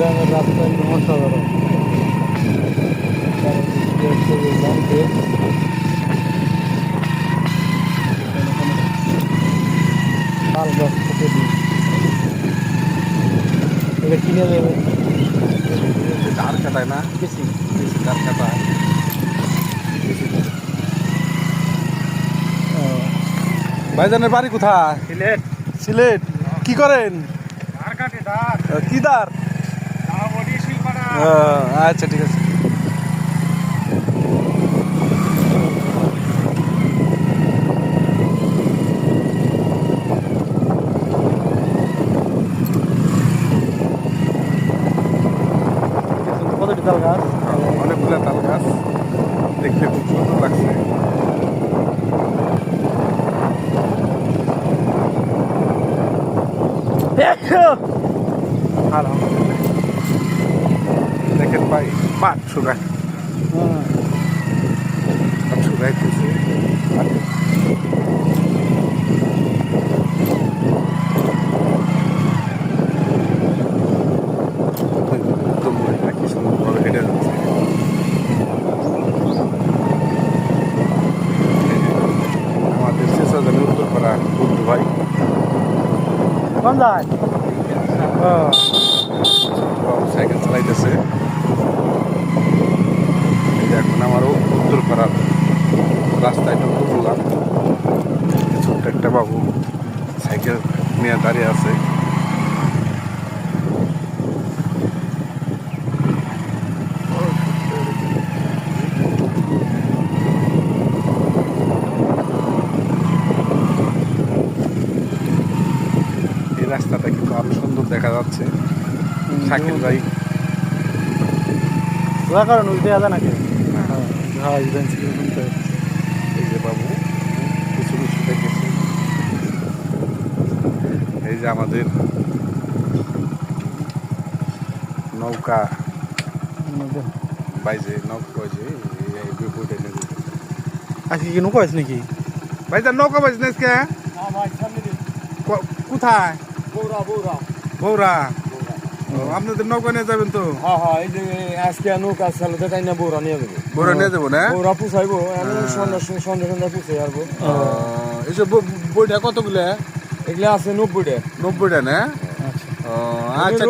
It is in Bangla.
গ্রামের রাস্তা একদম অসাধারণ। তাল গাছ থেকে দিই এটা কিনে দেবে ধার কাটায় না, বেশি। বেশি ধার কাটায়। ভাইজানের বাড়ি কোথায়? সিলেট। সিলেট। কি করেন? ধার কাটে ধার কি ধার? বডি শিল্পানা। আচ্ছা ঠিক আছে। কতটি তাল গাছ? অনেকগুলো তাল গাছ, দেখতে খুব সুন্দর লাগছে। দেখেন ভাই, পাট শুকায়, পাট শুকাইতেছে। কি সুন্দরভাবে হেঁটে যাচ্ছে। আমাদের শেষাজানি উত্তরপাড়া বুদ্ধ ভাই কোন যায়? সাইকেল চালাইতেছে। এই যে এখন আমারও উত্তরপাড়ার রাস্তায় ঢুকতে বললাম, ছোট্ট একটা বাবু সাইকেল নিয়ে দাঁড়িয়ে আছে। এই রাস্তাটা কিন্তু আরো সুন্দর দেখা যাচ্ছে। শাকিল ভাই কারণ ওই দেওয়া যায় নাকি? এই যে বাবু কিছু কিছু দেখেছে। এই যে আমাদের নৌকা বাইজে নৌকা যে বিপদে নেবে। আজকে কি নৌকা আছে নাকি? ভাই তার নৌকা বাইজ না আজকে? কোথায়? বৌরা। আপনাদের নৌকা নিয়ে যাবেন তো? হ্যাঁ হ্যাঁ, এই যে আজকে নৌকা চালু তাই না বৌরা নিয়ে যাবো। বৌরা নিয়ে যাবো না? বৌরা পুষাইবো, আমি সন্ধ্যা পুষে আসবো। এইসব বইটা কতগুলো? এগুলা আছে 90টা। 90টা না? আচ্ছা।